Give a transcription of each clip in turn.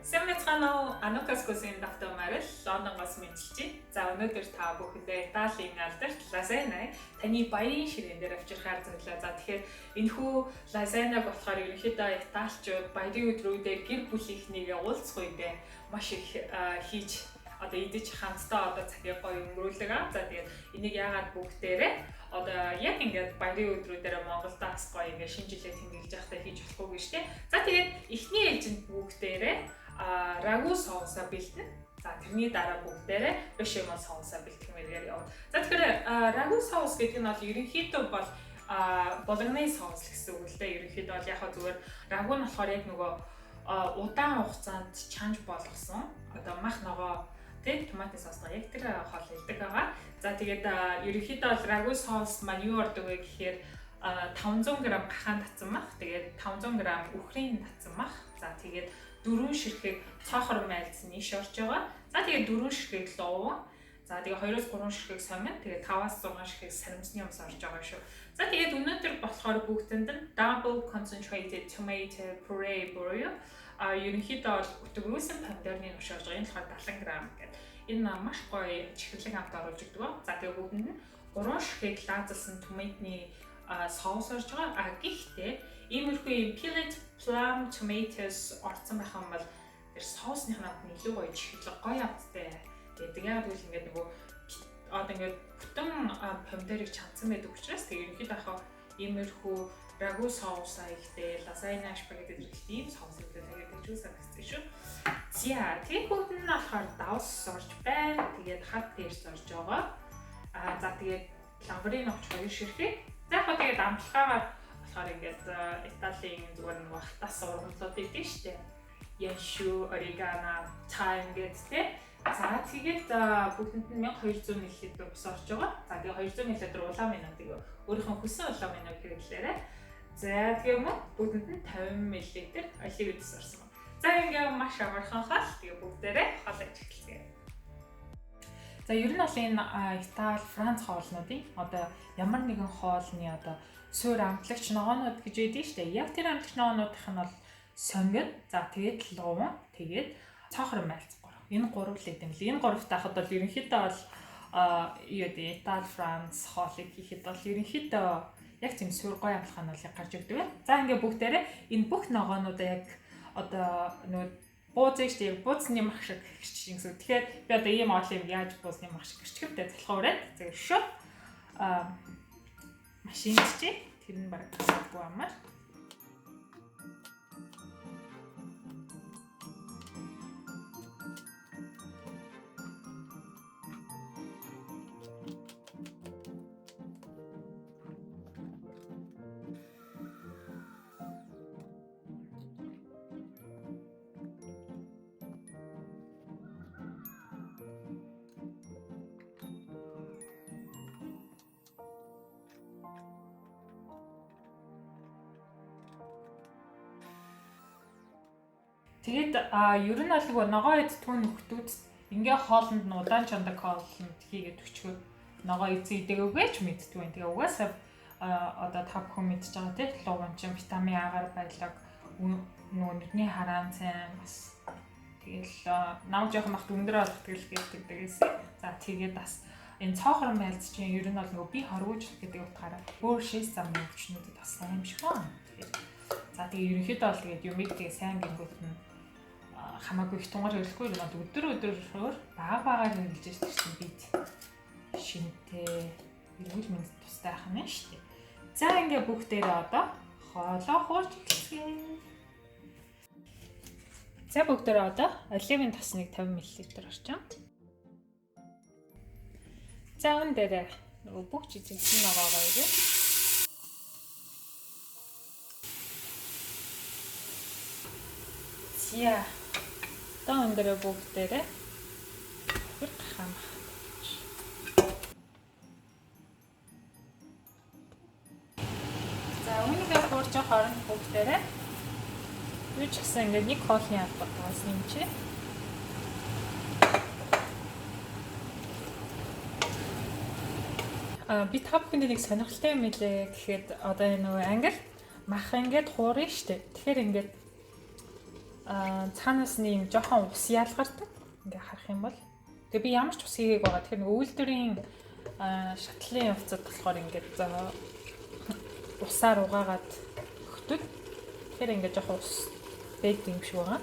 Сайн мэцгаанаа Анукаскосын давтамаар л Лондонгоос мэдчихдээ. За өнөөдөр та бүхэндээ Италийн алдарт лазанья таны баярын ширээн дээр авчирхаар зорилоо. За тэгэхээр энэхүү лазаньяг болохоор ерөнхийдөө Италичууд баярын өдрүүдээр гэр бүлийнхнийгээ уулзах үедээ маш их хийж одоо идэж хамтдаа одоо цагийг гоё өнгөрүүлдэг аа. За тэгээд энийг яагаад бүгдээрээ одоо яг ингээд баярын өдрүүдээр Монголд бас гоё ингээд шинэ жилээ тэмдэглэж явахдаа хийж болохгүй гэж тий. За тэгээд эхний ээлжинд бүгдээрээ рагу соусаа бэлдэнэ. За тэрний дараа бүгдээрээ бешамел соусаа бэлтгэмээр явна. За тэгэхээр рагу соус гэдэг нь бол ерөнхийдөө бол болгоны соус гэсэн үг л дээ. Ерөнхийдөө бол яг зүгээр рагу нь болохоор яг нөгөө удаан хугацаанд чанж болгосон одоо мах ногоо тэг томатын соосоо яг тэр хоол хэлдэг байгаа. За тэгээд ерөнхийдөө бол рагу соус маань юу ордог вэ гэхээр 500 г гахаан татсан мах, тэгээд 500 г үхрийн татсан мах. За тэгээд 4 ширхэг цоохор майлц нийш орж байгаа. За тэгээд 4 ширхэг луун. За тэгээд 2-3 ширхэг сомин, тэгээд 5-6 ширхэг сарамсны юмс орж байгаа шүү. За тэгээд өнөөдөр болохоор бүгдэнд нь double concentrated tomato puree буюу ерөнхийдөө бол өтгөрөөсөн помидорны нуш орж байгаа. Энэ болохоор 70 г гэдэг. Энэ маш гоё чихэрлэг хамт оруулж өгдөг. За тэгээд бүгдэнд нь 3 ширхэг лазалсан томатны соус орж байгаа. Гэхдээ иймэрхүү peeled plum tomatoes орсон байх юм бол тэр соусных нь илүү гоё чихэрлэг гоё амттай гэдэг. Яг л ингээд нөгөө одоо ингээд бүтэн помидорыг чанцсан байдаг учраас тэг ерөнхийдөө хаа иймэрхүү рагу соусаа ихтэй лазанья спагетти зэрэг ийм соусыг тэгээд гэж санагдсан шүү. За тэгээд бүгд нь болохоор давс орж байна. Тэгээд хад дээрс орж байгаа. За тэгээд ламбрын овч 2 ширхэг. За яг тэгээд амтлагаагаар болохоор ингээд Италийн зүгээр нэг хатас ургамлууд идэв штэ. Яншу, орегано, тайм гэдэг. За тэгээд бүгдэнд нь 1200 мл ус орж байгаа. За тэгээд 200 мл улаан минутыг өөрийнхөө хүссэн улаан минут хэрэглээрэй. За тэгээд бүгдэнд нь 50 мл оливын ус орсон байна. За ингээд маш амархан хаал тэгээд бүгдээрээ хоол аж эхэлцгээе. За ер нь бол энэ Итали, Франц хоолнуудын одоо ямар нэгэн хоолны одоо суур амтлагч ногоонууд гэж яддаг шүү дээ. Яг тэр амтлагч ногоонуудынх нь бол сонгид, за тэгээд луун, тэгээд цоохор майлц 3. Энэ 3 л гэдэг юм л. Энэ 3 таахад бол ерөнхийдөө бол юу гэдэг Итали, Франц хоолыг хийхэд бол ерөнхийдөө яг тийм суур гоё амтлагын хоолыг гарч өгдөг бай. За ингээ бүгдээрээ энэ бүх ногоонуудаа яг одоо нөгөө бууз шүү дээ. Бууцны мах шиг гэрчих гэсэн. Тэгэхээр би одоо ийм оолыг яаж буузны мах шиг гэрчих вэ? Залхуу ураад зэрэг шууд машин чи тэр нь баг тасахгүй амар. Тэгээд ер нь бол ногоо идтгүү нөхдүүд ингээ хоолнд нь удаан чандаг хоолнд хийгээд өчгөө ногоо эзэйдэг үгээч мэддэг байна. Тэгээ угаасаа одоо та бүхэн мэдж байгаа тийм луван чин витамин А-гаар баялаг нөгөө нүдний хараан цайн бас тэгэл нам жоохон махт өндөр болох тэгэл гэдэг. За тэгээд бас энэ цоохор майлц чинь ер нь бол нөгөө би хорвож гэдэг утгаараа өөр шээс замын өвчнүүдэд бас сайн юм шиг байна. За тэгээд ерөнхийдөө бол тэгээд юмыг тэгээд сайн гингүүт нь хамаагүй их тунгаар хэрэглэхгүй юм аа өдөр баагаар хэрэглэж байгаа чинь бид шинтэй эрүүл мэндэд тустай ах нь шүү дээ. За ингээ бүгдээрээ одоо хоолоо хуурж эхэлье. За бүгдээрээ одоо оливын тасныг 50 мл орчим. За энэ дээр нөгөө бүх жижигхэн ногоогоо ирээ. За одоо энэ дээр бүгдээрээ гахам. За үүнийгээ хуурж хооронд бүгдээрээ юу ч гэсэн ингээд нэг хоолны албад таасан юм чи. Би та бүхэнд нэг сонирхолтой юм илээ гэхэд одоо энэ нөгөө англи мах ингээд хуурна штэ. Тэгэхээр ингээд цаанаас нь жоохон ус ялгардаг. Ингээ харах юм бол. Тэгээ би ямар ч ус хийгээг байгаа. Тэгэхээр үйлдвэрийн шатлалын хувцас болохоор ингээд усаар угаагаад өгдөг. Тэгэхээр ингээд жоохон ус бэйг юм шиг байгаа.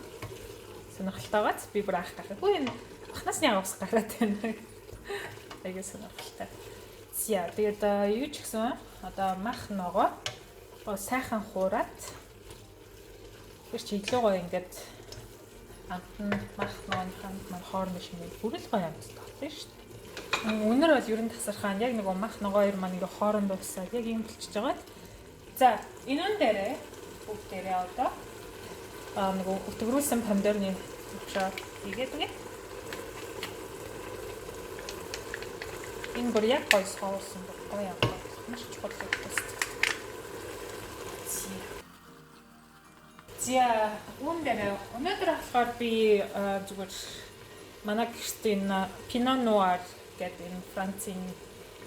Сонирхолтойгоц би бүр анх гарах. Хөө энэ анхнаас нь ус гараад байна. Айгуу сонирхолтой. За тэгээд юу ч гэсэн одоо мах ногоо сайхан хуураад тэр чи илүү гоё ингээд амтан мах ногооны маань хоорондоо шинэ бүрэл гоё амттай болсон шүү дээ. Өнөр бол ерөн тасархаан яг нэг мах ногоо хоёр маань ингээ хоорондоо усаад яг юм болчихж байгаа. За энэ өн дээрээ бүгд дээрээ одоо нэг өтгөрүүлсэн помидорны төвшөө игээд үгүй. Энэ бүр яг гоё соусан гоё юм байна. Маш чухал зүйл. За үүндээ өнөөдөр болохоор би зүгээр манай гэрт энэ Pinot Noir гэдэг энэ Францын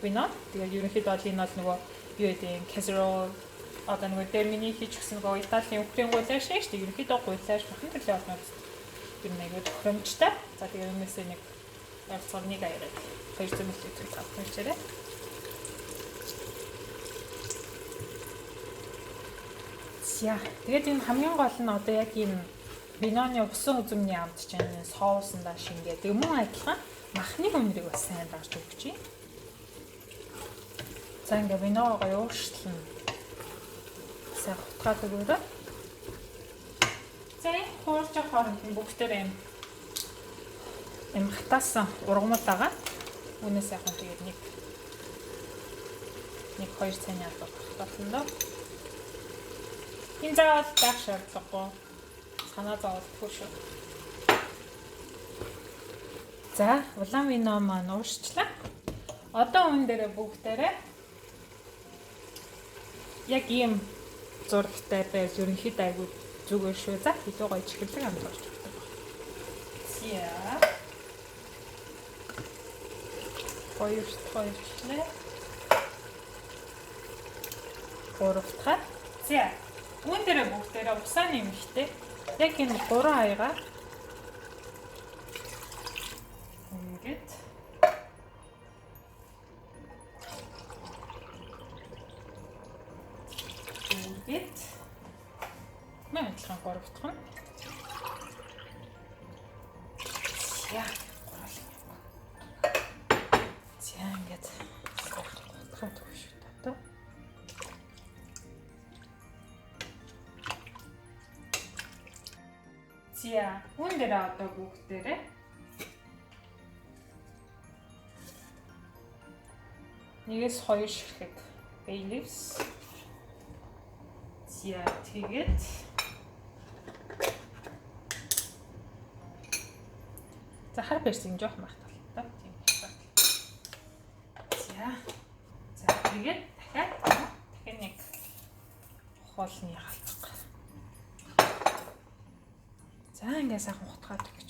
вино. Тэгээд ерөнхийдөө бол энэ бол нөгөө юу гэдэг Casserole одоо нөгөө термини хийж гисэн нөгөө Италийн өвхрийн гуйлаа шиг шүү дээ. Ерөнхийдөө гуйлааш бахан төрлөө болно. Тэр нэг хөрөмжтэй. За тэгээд өнөөсөө нэг ойрцоор нэг аяараад 200 мл авах хэрэгчээрээ. За тэгээд энэ хамгийн гол нь одоо яг энэ виноны усан үзмний амт чинь соусандаа шингээ. Тэгээ мөн адилхан махны өнрийг бас сайн дарж өгч юм. За ингээ виногоо ууршлна. Сайн хутгаад өгөөрэй. За хуурж хооронд бүгдээр юм хатаасан ургамал байгаа. Үүнээс яхан тэгээд нэг 2 цааны алга болно доо. Энэ заавал байх шаардлагагүй. Санаа зовлтгүй шүү. За, улаан вино маань уурчлаа. Одоо үүн дээр бүгдээрээ яг ийм зурагтай байж ерөнхийдөө айгүй зүгээр шүү. За, илүү гоё чихэрлэг амт болж байна. За. Хоёрчлээ. Гуравтаа. За. Үүн дээр бүгдээрээ усаа нэмэхтэй. Яг энэ 3 хаягаа ингээд мэн адилхан 3 дахь нь. За. За ингээд хатгаад өгөх шүү дээ. За, үүн дээр одоо бүгдээрээ нэгээс 2 ширхэг bay leaves. За, тэгээд за хар бэрсийн жоох мартал та тийм байна. За, тэгээд дахиад нэг хоолны халдвар. За ингээ сайхан хутгаад гэж.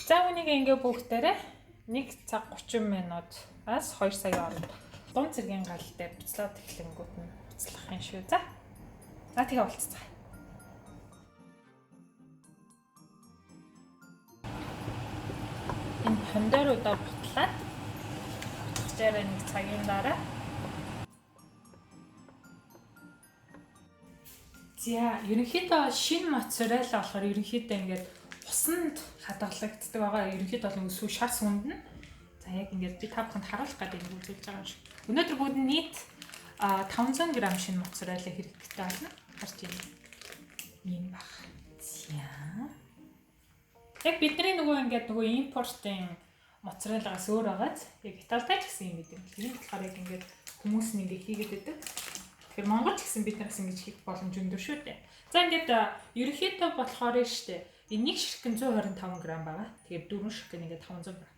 За үнийг ингээ бүгдээрээ 1 цаг 30 минутаас 2 сая хооронд дунд зэргийн гал дээр буцлаад эхлэнгүүт нь буцлах юм шүү. За тэгээ болцгоо. Энэ помидоруудаа бутлаад буцчаараа 1 цагийн дараа. За, ерөнхийдөө шинэ моцарелла болохоор ерөнхийдөө ингээд усанд хадгалагддаг байгаа. Ерөнхийдөө бол сүү шар сүнд нь. За, яг ингээд би та бүхэнд харуулах гэдэг юм үзүүлж байгаа юм шиг. Өнөөдөр бүгд нийт 500 г шинэ моцарелла хэрэгтэй байна. Харж байна. Ийм баг. За. Яг бидний нөгөө импортын моцареллагаас өөр байгааз яг Италитай ч гэсэн юм гэдэг юм. Энэ болохоор яг ингээд хүмүүс нь ингээд хийгээд байдаг. Тэгэхээр Монгол ч гэсэн биднээс ингэж хийх боломж өндөр шүү дээ. За ингээд ерөнхийдөө болохоор штэ. Энэ нэг ширхэг 125 г байгаа. Тэгэхээр 4 ширхэг ингээд 500 г.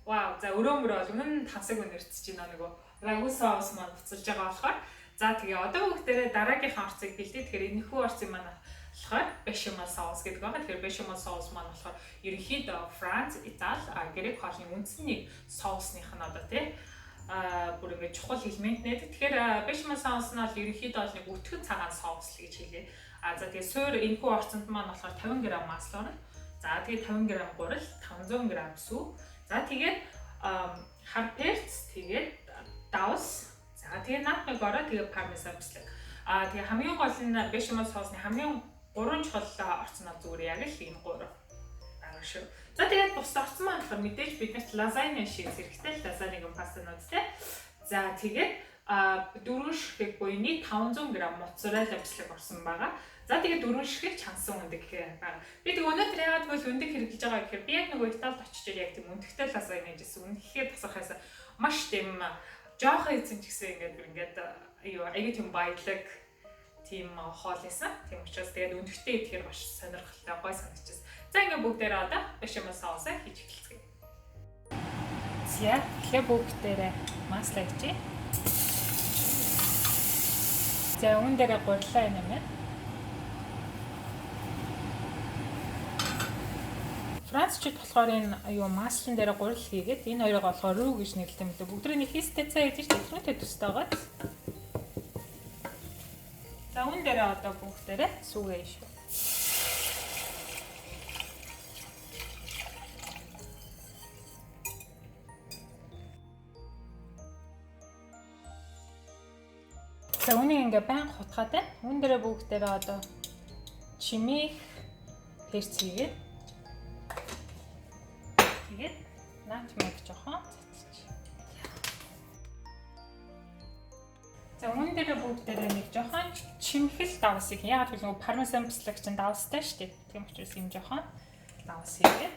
Вау, за өрөөмөр бол үнэн тансаг өнөртөж байна нөгөө рагу соус маань буцалж байгаа болохоор. За тэгээ одоо бүгдээрээ дараагийнхаа орцыг бэлдээ. Тэгэхээр энэхүү орцыг маань болохоор бешамел соус гэдэг байгаа. Тэгэхээр бешамел соус маань болохоор ерөнхийдөө Франц, Итали, Грек хоолны үндсний соусных нь одоо тий бүр ингээд чухал элемент нэ. Тэгэхээр бешамел соус нь бол ерөнхийдөө бол нэг өтгөн цагаан соус л гэж хэлье. За тэгээ суур энэхүү орцонд маань болохоор 50 г масло орно. За тэгээ 50 г гурил, 500 г сүү. За тэгээд хар перц, тэгээд давс. За тэгээ наатмыг ороо, тэгээ пармесан бислэг. Тэгээ хамгийн гол нь бешамел соусны хамгийн 3 чухал орц нь зүгээр яг л энэ 3 байгаа шүү. За тэгээд бус орц маань болохоор мэдээж биднэрт лазанья шиг зэрэгтэй лазаньяг пастанууд те. За тэгээд 4 ширхэг буйны 500 г моцарелла бислэг орсон байгаа. За тэгээд 4 ширхэг чансан өндөг байгаа. Би тэг өнөөдөр яагаад гэвэл өндөг хэрэглэж байгаа гэхээр би яг нөгөө Италид очиж яг тийм өндөгтэй лазанья гэсэн үнэхээр тасахаас маш тийм жоохон эзэн ч гэсэн ингээд аягүй тийм баялаг тийм хоол байсан. Тийм учраас тэгээд өндөгтэй идэхээр маш сонирхолтой гой санагдчихсан. За ингээд бүгдээрээ одоо бешамел соусаа хийж эхэлцгээе. За тэгэхээр бүгдээрээ маслаа хийе. За үүн дээрээ гурилаа нэмээ. Францчууд болохоор энэ маслын дээр гурил хийгээд энэ хоёрыг болохоор рүү гэж нэрлэдэг юм лээ. Бүгдрээ нэг хистецаа хийж тэтгэвртэй төстэй байгаа. За үүн дээрээ одоо бүгдээрээ сүүгээ шүү. За үүнийг ингээ баян хутгаад байна. Үүн дээрээ бүгдээрээ одоо чимээ перц хийгээд наатмыг жоохон цацчих. За үүн дээрээ бүгдээрээ нэг жоохон чимхэл давсыг. Яагаад гэвэл нөгөө пармесан бислэг чинь давстай шүү дээ. Тийм учраас энэ жоохон давс хийгээд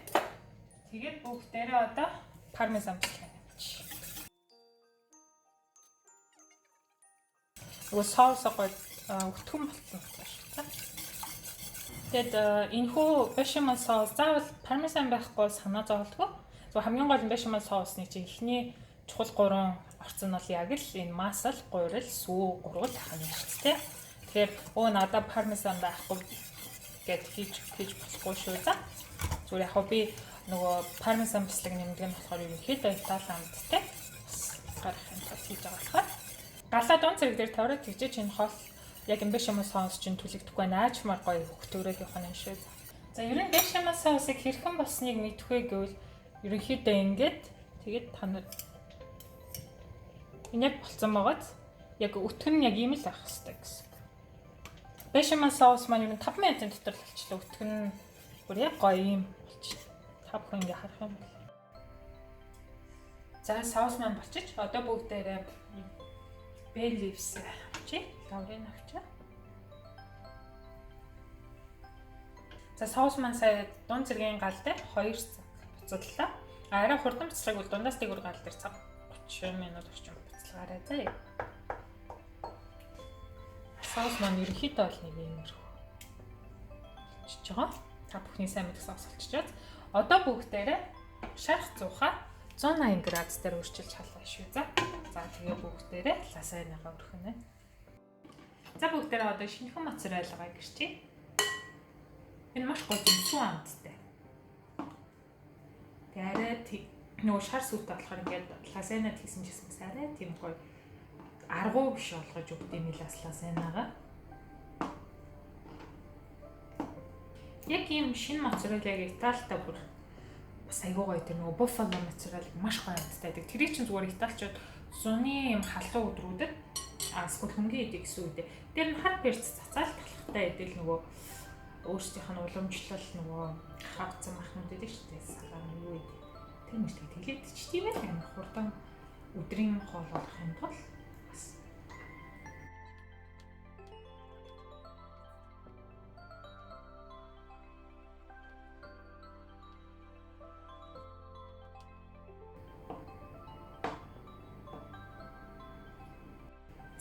тэгээд бүгдээрээ одоо пармесан бислэг нэмчих. Нөгөө соус гой өтгөн болтсон шүү дээ. Тэгэд энэхүү бешамел соус заавал пармесан байхгүй санаа зовлтгүй. Зөв хамгийн гол нь бешамел соусны чинь эхний чухал 3 орц нь бол яг л энэ масл, гурил, сүү, гурвал ахна шүү дээ. Тэгэхээр надад пармесан байхгүй гэд хийж болохгүй шүү за. Зүгээр яг би нөгөө пармесан бислэг нэмдэг нь болохоор ерөнхийдөө Итали амттай гарах юм хийж байгаа болохоор галаа дунд зэрэг дээр тавраад тэгжээч энэ хоол яг энэ бешамел соус чинь түлэгдэхгүй наачмаар гоё хөвтөөрөх юм шүү. За ер нь бешамел соусыг хэрхэн болсныг мэдхгүй гэвэл ерөнхийдөө ингээд тэгээд та нар энэ болцсон байгааз яг өтгөн нь яг ийм л байх хэрэгтэй гэсэн. Бешамел соус маань ер нь 5 минутын дотор л болчихлоо. Өтгөн нь бүр яг гоё ийм болчих. Та бүхэн ингээ харах юм бол. За соус маань болчих. Одоо бүгдээрээ bay leaves авчи. Лаврын авчи. За соус маань сая дунд зэргийн гал дээр 2 цаг буцаллаа. Арай хурдан буцлаг бол дундаас дээгүүр гал дээр цаг 30 минут орчим буцалгаарай заа. Соус маань ерөнхийдөө бол нэг иймэрхүү болчихж байгаа. Та бүхний сайн мэдэх соус болчихж байгаа. Одоо бүгдээрээ шарх зуухаар 180 градус дээр өөрчилж халаа шүү. За тэгээ бүгдээрээ лазаньягаа өргөнө. За бүгдээрээ одоо шинэхэн моцареллагаа гэрчээ. Энэ маш гоё зүсүү амттай. Тэгээ арай нөгөө шар сүттэй болохоор ингээд лазаньяд хийсэн ч гэсэн арай тийм гоё аргуу биш болгож өгд юм лазаньягаа. Яг ийм шинэ моцареллагыг Италитай бүр бас айгуу гоё тэр нөгөө буффало моцареллаг маш гоё амттай. Тэрийг чинь зүгээр италичууд зуны юм халуун өдрүүдэд эсвэл хөнгөн идэг гэсэн үедээ тэр нь хар перц цацаал талхтай идэл нөгөө өөрсдийнх нь уламжлал нөгөө хавцсан махнууд идэг шүү дээ. Салаа юу идэг. Тэр мөртөг тэлээд ч тийм ээ амар хурдан өдрийн хоол болох юм бол бас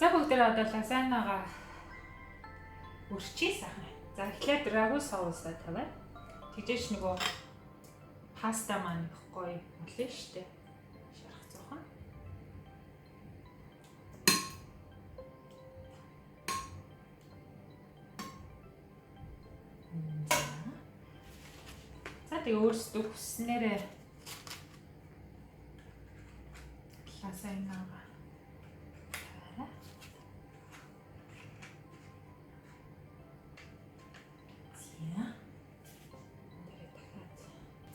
за бүгдээ одоо лазаньягаа өрчиж сайхан. За эхлээд рагу соусаа тавиад тэгжээч нөгөө паста маань их гоё болно шүү дээ. Шарах зоохон. За тэгээ өөрсдөө хүснээрээ лазанья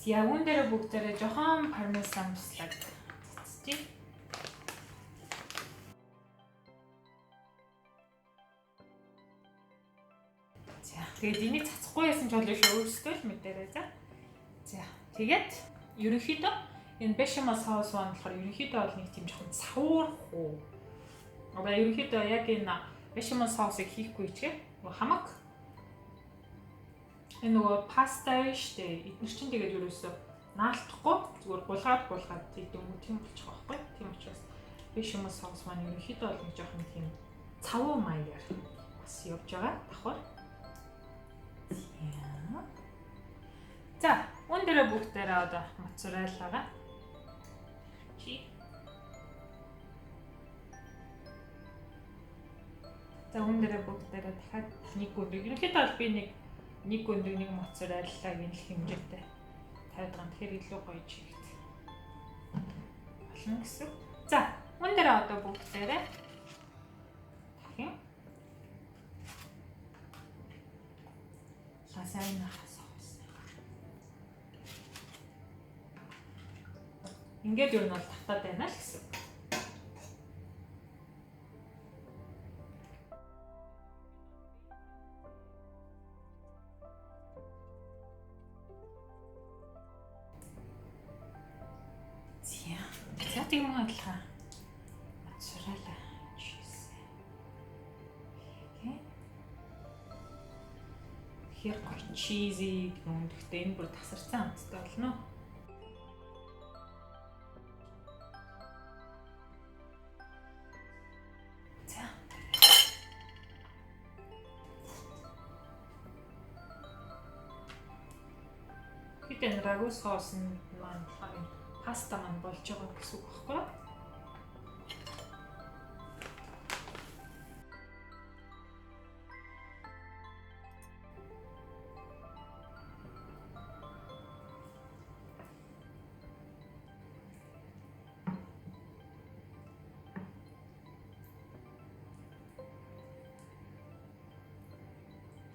За үүн дээр бүгдээрээ жохон пармезан буслаад цацчих. За тэгээд энийг цацахгүй байсан ч болов шүү өөрсдөө л мэдэрээ за. За тэгээд ерөнхийдөө энэ бешамел соус болохоор ерөнхийдөө бол нэг тийм жоохон савуурхуу. Ерөнхийдөө яг энэ бешамел соусыг хийхгүй ч хамаг энэ нөгөө паста штэ эдгээр чинь тэгээд ерөөсөө наалтахгүй зүгээр булгаад тийм тийм болчих واخгүй. Тийм учраас бешамел соус маань ерөнхийдөө бол нэг жоохон тийм цавуу маягаар бас явж байгаа давхар. За үүн дээр бүгдээрээ одоо моцареллагаа за үүн дээр бүгдээрээ дахиад нэг гүндэг. Ерөнхийдөө бол би нэг гүндэг нэг моцареллаг энэ хэмжээтэй тавьдаг. Тэгэхээр илүү гоё чигт болно гэсэн. За үүн дээр одоо бүгдээрээ дахин лазанья соус. Ингээд юу нь бол татаад байна л гэсэн. За тийм адилхан. Моцарелла чиз. Окей. Хэр гоё чизийг өндөхдөө энэ бүр тасарсан амттай болно. За. Хитэн рагу соус маань паста маань болж байгаа гэсэн үг байхгүй юу?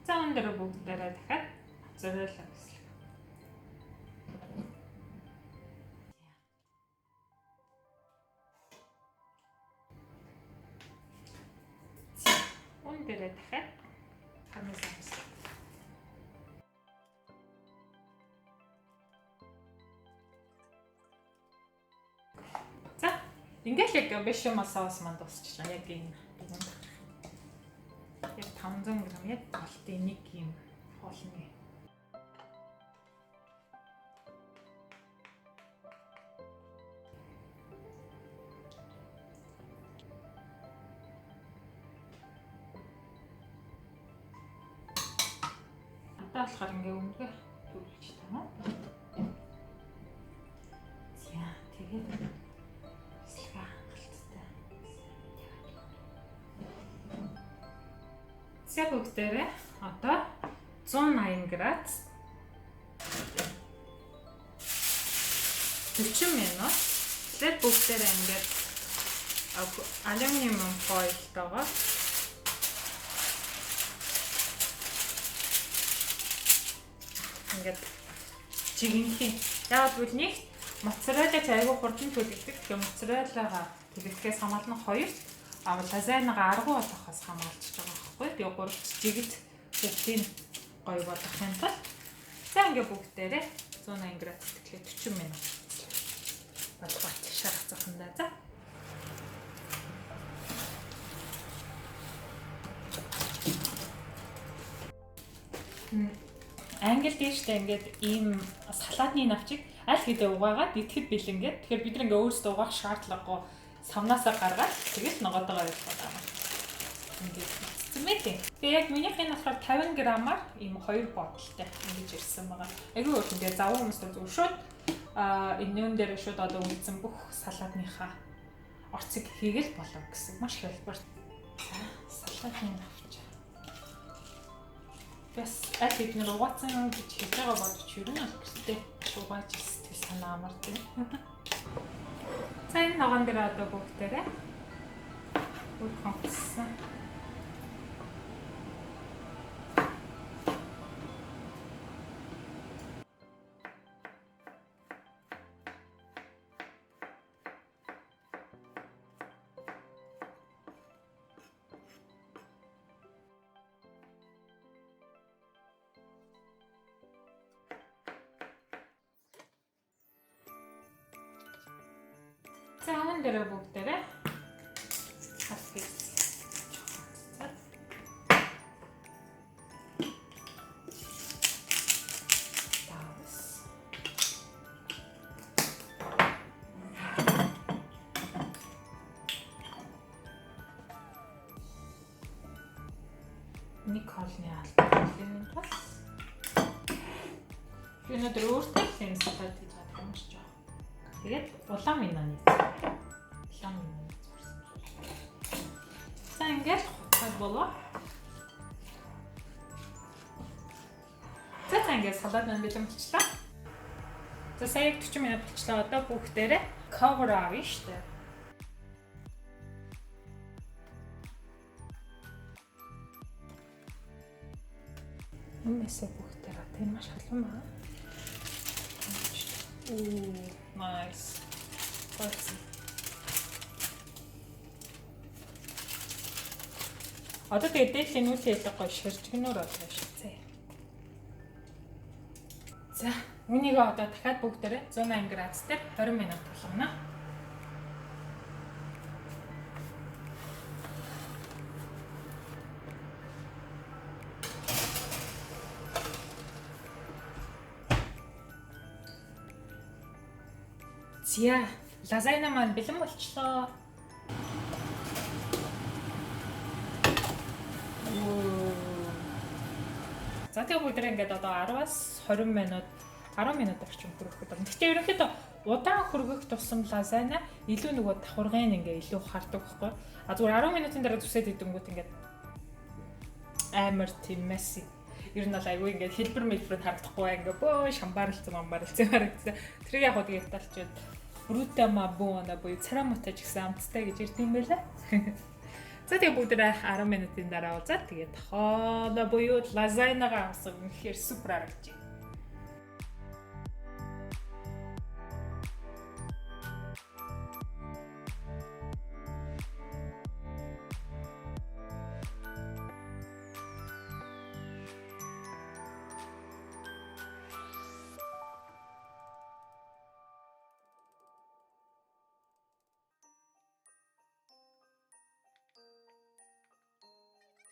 За энэ дээр бүгдээрээ дахиад моцарелла гэсэн. Дээрээ дахиад пармезан гэсэн. За ингээд яг бешамел соус манд дуусчих жаа. Яг энэ яг 500 г яг болтын нэг юм хоолны. Болохоор ингээ өмнөг төвлөж таа. За тэгээд эслэгээ хангалттай. За бүгдээрээ одоо 180 градус 40 минут тэгээд бүгдээрээ ингээд алюминиум фойлтойгоо ингээд чигнэхийн. Яагаад гэвэл нэг моцарелла айгүй хурдан төлөвлөдөг. Тэгэхээр моцареллагаа төлөвлөхөөс хамгаална 2. Лазаньягаа аргу болгохоос хамгаалчихж байгаа байхгүй. Тэгээ 3 жигэд бүгдийг гоё болгох юм бол за ингээд бүгдээрээ 180 градус тэгэхээр 40 минут болгоод шарах захандаа за. Англи дэжтэй ингээд ийм салаатны навчиг аль хэдийн угаагаад идэхэд бэлэнгээд тэгэхээр бид ингээ өөрсдөө угаах шаардлагагүй савнаасаа гаргаад тэгэл ногоодогоо ойлгоод байгаа. Ингээд цэмэтэй. Тэгээ яг минийх энэ болохоор 50 грамаар ийм 2 бодолтой ингэж ирсэн байгаа. Айгүй өөр ингээ завуу хүмүүстэй зөв шууд энэ нүүн дээр шууд одоо үлдсэн бүх салаатныхаа орцыг хийгээл болов гэсэн маш хэлбэр. Салаатны навч. Бас аль хэдийн угаацсан гэж хэлж байгаа бодож юу нэг гэртээ угааж сэтгэл санаа амар тийм. За энэ ногоон дээр одоо бүгдээрээ бүр хонцсон. За энэ дээр бүгдээрээ хас гэж нэг холны албаны бас өнөөдөр өөртөө юм салаад хийж байгаа юм шиг жаа. Тэгээд улаан миноны зурсан. За ингээд хутгаад болоо. За ингээд салаад маань бэлэн болчихлоо. За сая 40 минут болчихлоо. Одоо бүгдээрээ cover авъя штэ. Месэ бүгдээр одоо энэ маш халуун байна. Nice. Одоо тэгээд дээшлийн нүүлээ илүү гоё ширжгэнээр одлоо шээ. За, үнийг одоо дахиад бүгдээрээ 180 градус дээр 20 минут болгоно. За, лазанья маань бэлэн болчихлоо. За тэгээ бүгдээ ингээд одоо 10-аас 20 минут 10 минут орчим хүргэх гэдэг. Гэхдээ ерөнхийдөө удаан хүргэх тусам лазанья илүү нөгөө давхаргын ингээ илүү хардаг байхгүй. А зүгээр 10 минутын дараа зүсээд идэнгүүт ингээд амар тийм месси. Ер нь бол айгүй ингээд хэлбэр харагдахгүй ингээ бөө шамбаралцсан харагдсан. Тэр яг хөө тэгээд талчаад Bruta ma buona буюу царамутай ч гэсэн амттай гэж ирд юм байлаа. За тэгээ бүгдээ 10 минутын дараа уулзаад тэгээд хоолой буюу лазаньягаа авсан үнэхээр супер харагдчих.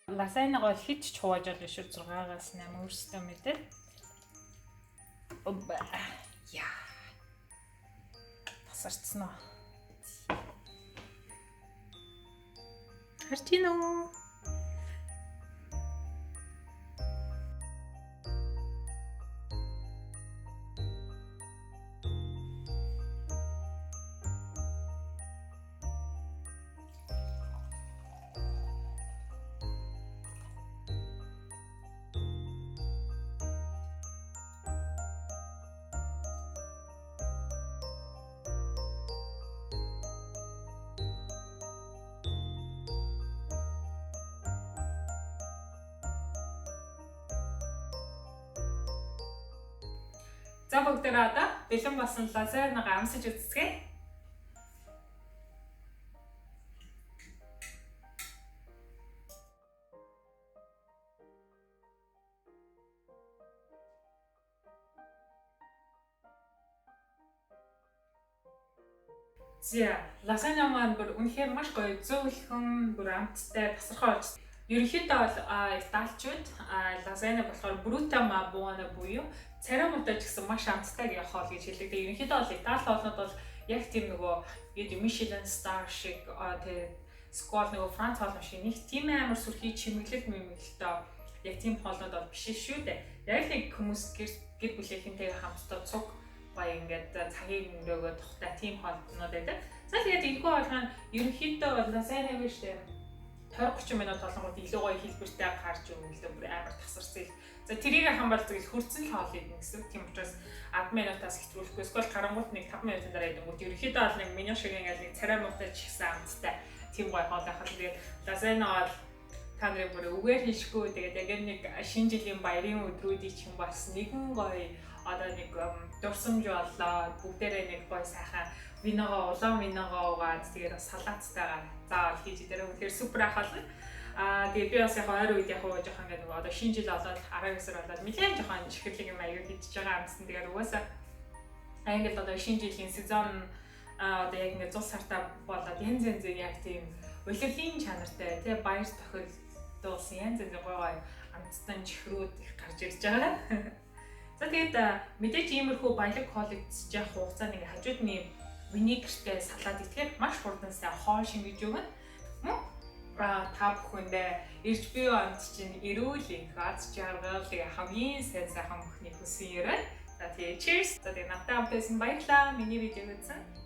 Лазаньягаа хич чууж ол биш 6-аас 8 өрсөлдөй мэдээ. Обба. Яа. Тасарцсан уу? Хартино. За бүгдээ одоо бэлэн болсон лазаньягаа амсаж үзье. За, лазанья маань бүр үнэхээр маш гоё зөөлхөн бүр амттай тасархай болж. Ерөнхийдөө бол италичууд лазанья болохоор Bruta ma buona буюу царамутай ч гэсэн маш амттай гэх хоол гэж хэлдэг. Тэгээ ерөнхийдөө бол Итали хоолнууд бол яг тийм нөгөө Michelin star шиг тэгээ скол нөгөө Франц хоол шиг нэг тийм амар сүрхий чимэглэл яг тийм хоолнууд бол биш шүү дээ. Яг л хүмүүс гэр бүлийнхэнтэй хамтдаа цуг баяа ингээд цагийг өнгөрөөгөө тухтай тийм хоолнууд байдаг. За тэгээд энэхүү хоолны ерөнхийдөө бол лазанья биш дээ. 20-30 минут болгонгод илүү гоё хэлбэртэй гарч өгнөлөө бүр амар тасарсан. За тэрийг хамбал зөвл хурцсан л хоол идэх гэсэн. Тийм учраас 10 минутаас хэтрүүлэхгүй. Эсвэл гарангуут нэг 5 минутын дараа идэнгүүт ерөнхийдөө бол нэг меню шиг ингээд нэг царай муутай ч ихсэн амттай тийм гоё хоол ахад. Тэгээд лазанья бол та нарыг бүр үгээр хийшгүй. Тэгээд яг нэг шинэ жилийн баярын өдрүүдийг ч юм бас нэгэн гоё одоо нэг дурсамж боллоо. Бүгдээрээ нэг гоё сайхан улаан виногоо угаад тэгээд салааттайгаар заавал хийж идэрээ үнэхээр супер ахална. Тэгээд би бас яг ойр үед яг жоохон ингээд нөгөө одоо шинэ жил болоод 19-р болоод нэлээд жоохон чихэрлэг юм аягүй хийж байгаа юмсан. Тэгээд угаасаа англи одоо шинэ жилийн сезон одоо яг ингээд 100 сартаа болоод янз янзын яг тийм улирлын чанартай тий баяр тохиолдуулсан янз янзын гой амттай чихрүүд их гарч ирж байгаа. За тэгээд мэдээж иймэрхүү баялаг коллектж явах хугацаанд ингээд хажууд нь винегертэй салаад итгэхээр маш хурдан сайн хоол шингэж өгнө. Та бүхэндээ ирж буй онд чинь эрүүл их аз жаргал хамгийн сайн сайхан бүхний хүсэн ярэ. За тэгээ cheers. За тэгээ надтай хамт байсан баярлалаа. Миний видеог үзсэн.